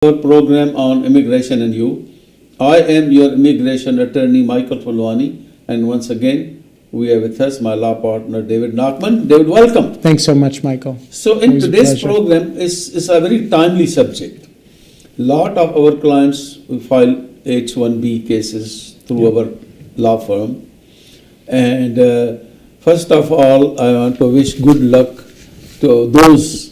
Our program on immigration and you. I am your immigration attorney, Michael Fulwani, and once again, we have with us my law partner, David Nachman. David, welcome. Thanks so much, Michael. So, in Always a today's pleasure. program is a very timely subject. Lot of our clients will file H-1B cases through our law firm, and first of all, I want to wish good luck to those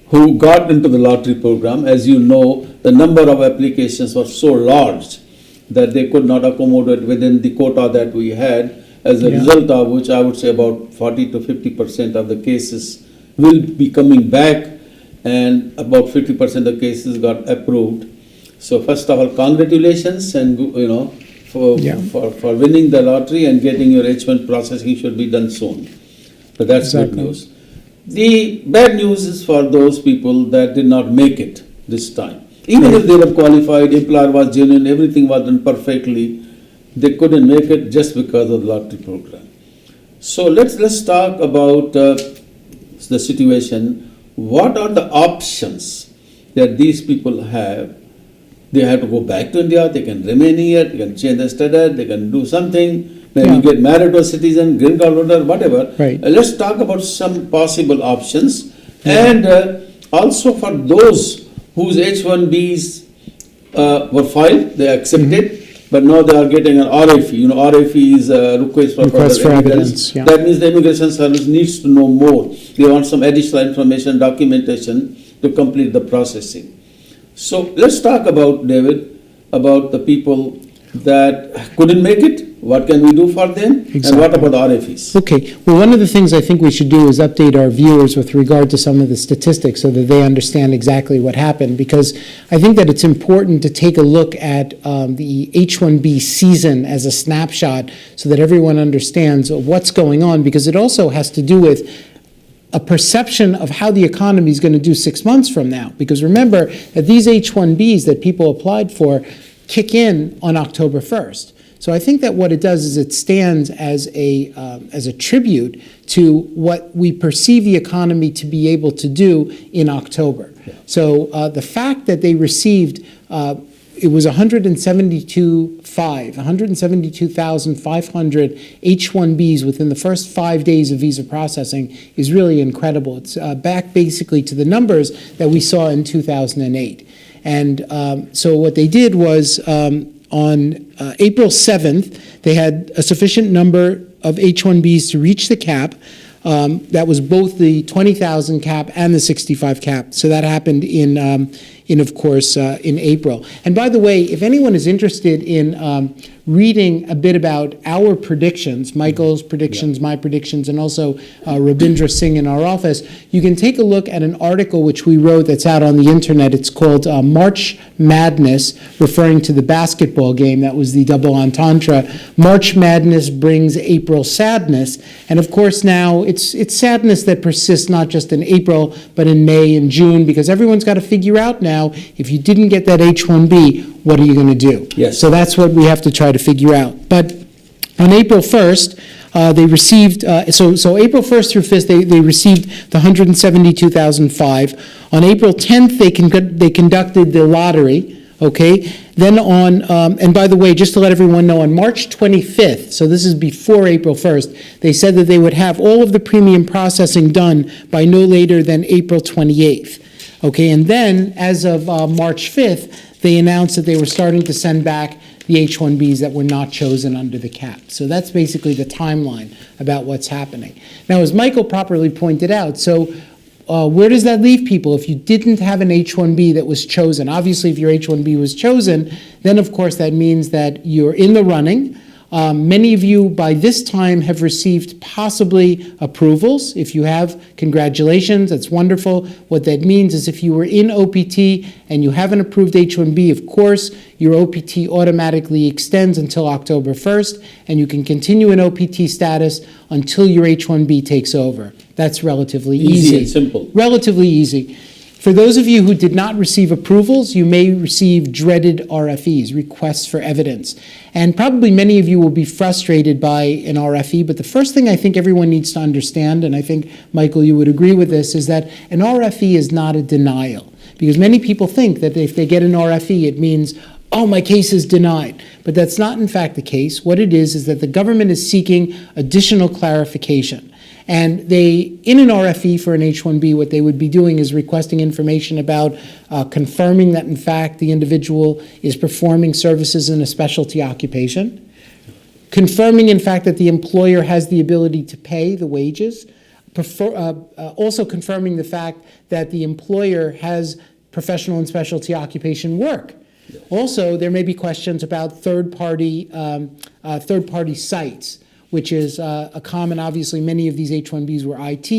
who got into the lottery program. As you know, the number of applications was so large that they could not accommodate within the quota that we had, as a result of which I would say about 40 to 50% of the cases will be coming back, and about 50% of the cases got approved. So first of all, congratulations, and for winning the lottery and getting your H1 processing should be done soon. So that's good news. The bad news is for those people that did not make it this time. Even if they were qualified, employer was genuine, everything was done perfectly, they couldn't make it just because of the lottery program. So let's talk about the situation. What are the options that these people have? They have to go back to India, they can remain here, they can change their status, they can do something. Maybe get married to a citizen, green card holder, whatever. Right. Let's talk about some possible options. And also for those whose H-1Bs were filed, they accepted, but now they are getting an RFE. RFE is a request for further evidence. That means the Immigration Service needs to know more. They want some additional information, documentation to complete the processing. So let's talk about, David, about the people that couldn't make it. What can we do for them? And what about the RFEs? Okay. Well, one of the things I think we should do is update our viewers with regard to some of the statistics so that they understand exactly what happened, because I think that it's important to take a look at the H-1B season as a snapshot so that everyone understands what's going on, because it also has to do with a perception of how the economy is going to do 6 months from now. Because remember that these H-1Bs that people applied for kick in on October 1st. So I think that what it does is it stands as a tribute to what we perceive the economy to be able to do in October. So the fact that they received, it was 172,500 H-1Bs within the first 5 days of visa processing is really incredible. It's back basically to the numbers that we saw in 2008. And so what they did was on April 7th, they had a sufficient number of H-1Bs to reach the cap. That was both the 20,000 cap and the 65 cap. So that happened in April. And by the way, if anyone is interested in reading a bit about our predictions, Michael's predictions, my predictions, and also Rabindra Singh in our office, you can take a look at an article which we wrote that's out on the internet. It's called March Madness, referring to the basketball game. That was the double entendre. March Madness brings April sadness. And of course now it's sadness that persists not just in April, but in May and June, because everyone's got to figure out now, if you didn't get that H-1B, what are you going to do? Yes. So that's what we have to try to figure out. But on April 1st, they received, so April 1st through 5th, they received the 172,005. On April 10th, they conducted the lottery, okay? Then on, and by the way, just to let everyone know, on March 25th, so this is before April 1st, they said that they would have all of the premium processing done by no later than April 28th. Okay, and then as of March 5th, they announced that they were starting to send back the H-1Bs that were not chosen under the cap. So that's basically the timeline about what's happening. Now, as Michael properly pointed out, so where does that leave people if you didn't have an H-1B that was chosen? Obviously, if your H-1B was chosen, then of course that means that you're in the running. Many of you by this time have received possibly approvals. If you have, congratulations, that's wonderful. What that means is if you were in OPT and you have an approved H-1B, of course, your OPT automatically extends until October 1st, and you can continue in OPT status until your H-1B takes over. That's relatively easy. And simple. Relatively easy. For those of you who did not receive approvals, you may receive dreaded RFEs, requests for evidence. And probably many of you will be frustrated by an RFE, but the first thing I think everyone needs to understand, and I think, Michael, you would agree with this, is that an RFE is not a denial. Because many people think that if they get an RFE, it means, oh, my case is denied. But that's not in fact the case. What it is that the government is seeking additional clarification. And they, in an RFE for an H-1B, what they would be doing is requesting information about confirming that in fact the individual is performing services in a specialty occupation, confirming in fact that the employer has the ability to pay the wages, also confirming the fact that the employer has professional and specialty occupation work. Also, there may be questions about third-party sites, which is a common, obviously, many of these H-1Bs were IT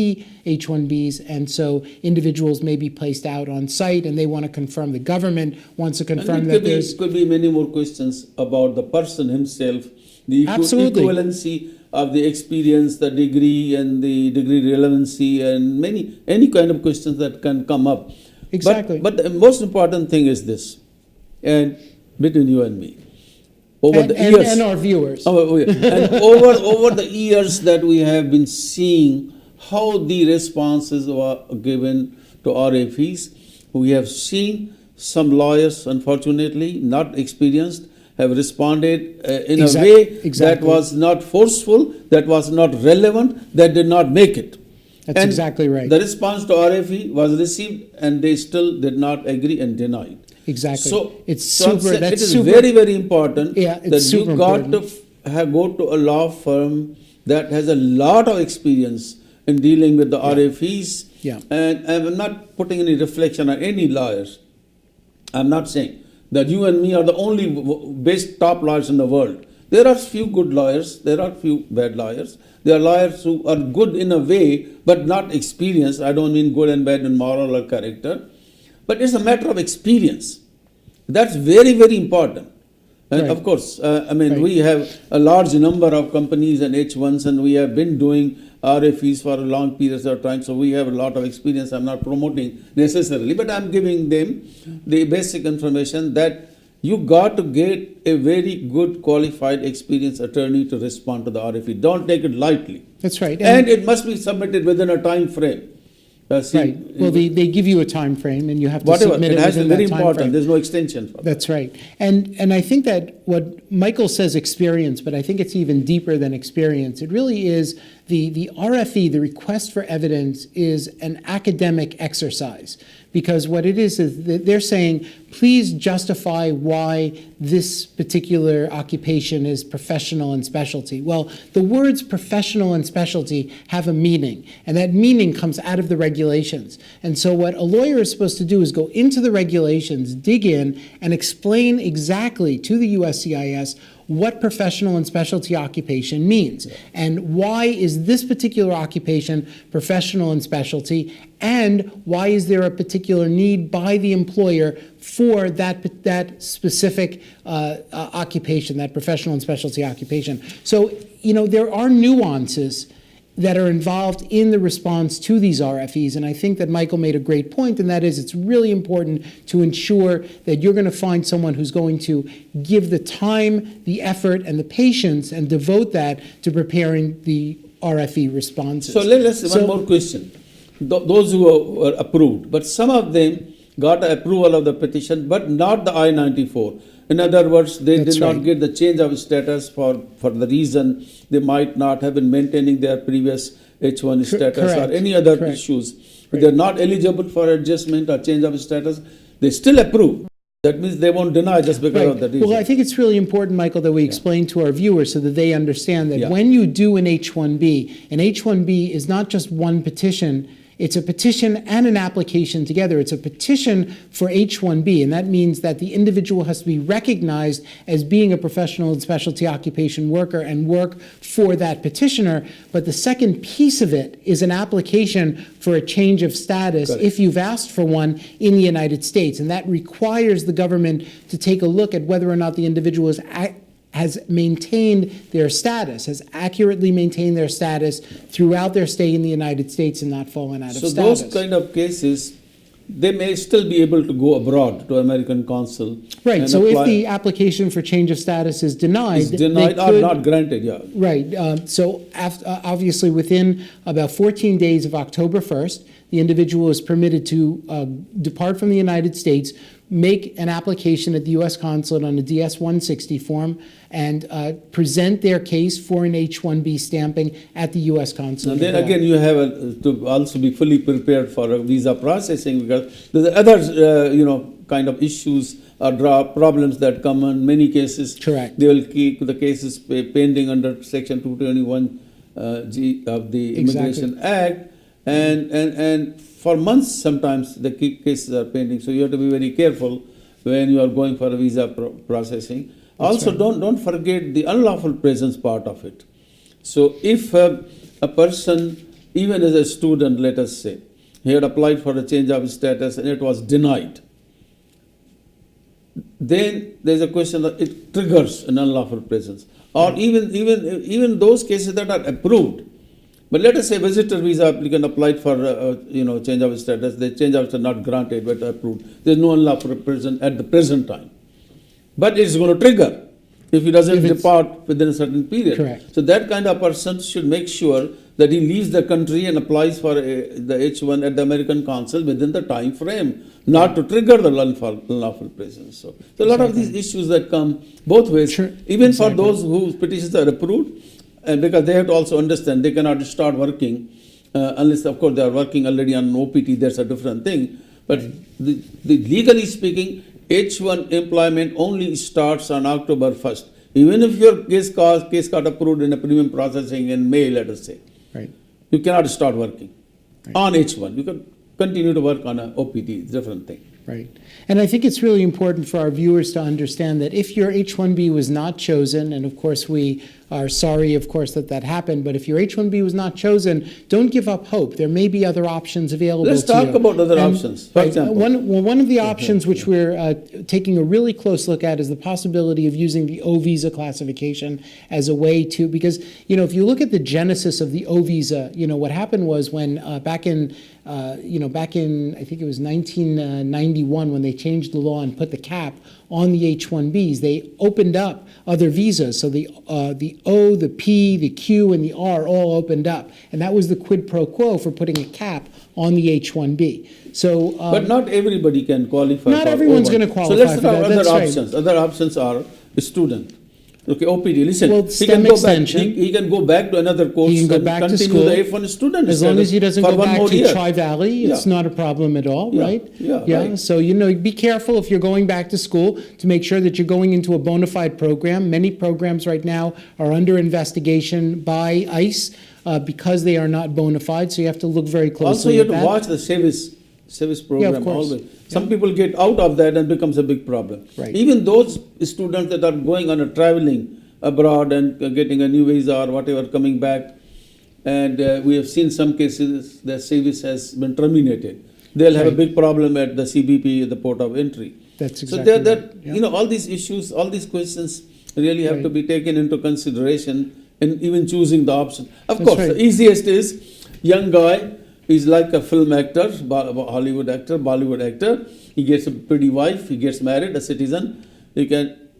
H-1Bs, and so individuals may be placed out on site, and they want to confirm, the government wants to confirm that there's... Could be many more questions about the person himself, the Absolutely. equivalency of the experience, the degree, and the degree relevancy, and any kind of questions that can come up. Exactly. But the most important thing is this, and between you and me, over the years, and our viewers. and over the years that we have been seeing how the responses were given to RFEs, we have seen some lawyers, unfortunately not experienced, have responded in a way that was not forceful, that was not relevant, that did not make it. That's exactly right. The response to RFE was received, and they still did not agree and denied. Exactly. So it's so super. it is very, very important that you got to go to a law firm that has a lot of experience in dealing with the RFEs. Yeah. And I'm not putting any reflection on any lawyers. I'm not saying that you and me are the only best top lawyers in the world. There are few good lawyers. There are few bad lawyers. There are lawyers who are good in a way, but not experienced. I don't mean good and bad in moral or character. But it's a matter of experience. That's very, very important. And Right. of course, we Right. have a large number of companies and H1s, and we have been doing RFEs for a long periods of time, so we have a lot of experience. I'm not promoting necessarily, but I'm giving them the basic information that you got to get a very good qualified experienced attorney to respond to the RFE. Don't take it lightly. That's right. And it must be submitted within a time frame. Right. Well, they give you a time frame, and you have to whatever, submit it has to within be very that time important. frame. There's no extension for that. That's right. And I think that what Michael says experience, but I think it's even deeper than experience. It really is the RFE, the request for evidence, is an academic exercise. Because what it is that they're saying, please justify why this particular occupation is professional and specialty. Well, the words professional and specialty have a meaning, and that meaning comes out of the regulations. And so what a lawyer is supposed to do is go into the regulations, dig in, and explain exactly to the USCIS what professional and specialty occupation means, and why is this particular occupation professional and specialty, and why is there a particular need by the employer for that specific occupation, that professional and specialty occupation. So, there are nuances that are involved in the response to these RFEs. And I think that Michael made a great point, and that is it's really important to ensure that you're going to find someone who's going to give the time, the effort, and the patience and devote that to preparing the RFE responses. So let's say one more question. Those who were approved, but some of them got approval of the petition, but not the I-94. In other words, they did not get the change of status for the reason they might not have been maintaining their previous H1 status or any other issues. If they're not eligible for adjustment or change of status, they still approve. That means they won't deny just because of that reason. Well, I think it's really important, Michael, that we explain to our viewers so that they understand that when you do an H-1B is not just one petition. It's a petition and an application together. It's a petition for H-1B, and that means that the individual has to be recognized as being a professional and specialty occupation worker and work for that petitioner. But the second piece of it is an application for a change of status if you've asked for one in the United States. And that requires the government to take a look at whether or not the individual has maintained their status, has accurately maintained their status throughout their stay in the United States and not fallen out of status. So those kind of cases, they may still be able to go abroad to American consul. Right, so if the application for change of status is denied, or not granted, Right, so obviously within about 14 days of October 1st, the individual is permitted to depart from the United States, make an application at the U.S. consulate on a DS-160 form, and present their case for an H-1B stamping at the U.S. consulate. And then abroad. again, you have to also be fully prepared for a visa processing, because there's other, kind of issues or problems that come in many cases. Correct. They will keep the cases pending under Section 221 G of the Immigration Act, and for months sometimes the cases are pending. So you have to be very careful when you are going for a visa processing. Also, right. don't forget the unlawful presence part of it. So if a person, even as a student, let us say, he had applied for a change of status and it was denied, then there's a question that it triggers an unlawful presence. Or even those cases that are approved. But let us say visitor visa applicant applied for change of status. The change of status not granted but approved. There's no unlawful presence at the present time. But it's going to trigger if he doesn't depart within a certain period. Correct. So that kind of person should make sure that he leaves the country and applies for the H1 at the American consul within the time frame, not to trigger the unlawful presence. So a lot of these issues that come both ways, Sure. even Exactly. for those whose petitions are approved, and because they have to also understand they cannot start working unless, of course, they are working already on OPT. That's a different thing. But the legally speaking, H1 employment only starts on October 1st. Even if your case got approved in a premium processing in May, let us say, Right. you cannot start working on H1. You can continue to work on a OPT, it's a different thing. Right. And I think it's really important for our viewers to understand that if your H-1B was not chosen, and of course we are sorry, of course, that that happened, but if your H-1B was not chosen, don't give up hope. There may be other options available Let's to you. talk about other And- options. For right. example. One of the options which we're taking a really close look at is the possibility of using the O visa classification as a way to, because, if you look at the genesis of the O visa, what happened was when back in, I think it was 1991, when they changed the law and put the cap on the H-1Bs, they opened up other visas. So the O, the P, the Q, and the R all opened up. And that was the quid pro quo for putting a cap on the H-1B. So, But not everybody can qualify. Not for everyone's O1. gonna qualify So let's for talk that. other That's right. options. Other options are a student. Okay, OPT. Listen, Well, he STEM can go extension. back. He can go back to another course He can go and back to continue school. the F1 student as long status as he doesn't for go one back more to year. Tri-Valley, it's Yeah. not a problem at all, Yeah. right? Yeah, right. So, be careful if you're going back to school to make sure that you're going into a bona fide program. Many programs right now are under investigation by ICE because they are not bona fide, so you have to look very closely Also, you at have to that. watch the service program course. always. Some people get out of that and becomes a big problem. Right. Even those students that are going on a traveling abroad and getting a new visa or whatever, coming back, and we have seen some cases the service has been terminated. They'll have a Right. big problem at the CBP, at the port of entry. That's So exactly there, right. Yeah. all these issues, all these questions really have Right. to be taken into consideration in even choosing the option. Of That's course, right. the easiest is young guy. He's like a film actor, Hollywood actor, Bollywood actor. He gets a pretty wife. He gets married, a citizen. He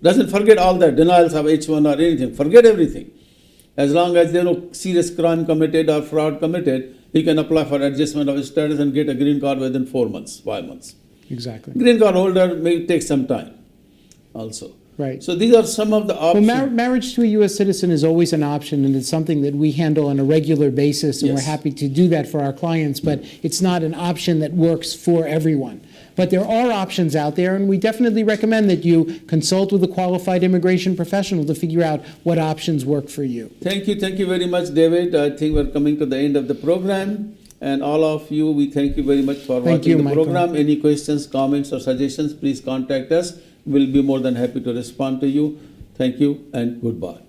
doesn't forget all that denials of H1 or anything. Forget everything. As long as there is no serious crime committed or fraud committed, he can apply for adjustment of his status and get a green card within 4 months, 5 months. Exactly. Green card holder may take some time also. Right. So these are some of the Well, options. marriage to a U.S. citizen is always an option, and it's something that we handle on a regular basis, and we're Yes. happy to do that for our clients, but it's not an option that works for everyone. But there are options out there, and we definitely recommend that you consult with a qualified immigration professional to figure out what options work for you. Thank you very much, David. I think we're coming to the end of the program. And all of you, we thank you very much for Thank watching you, the Michael. program. Any questions, comments, or suggestions, please contact us. We'll be more than happy to respond to you. Thank you and goodbye.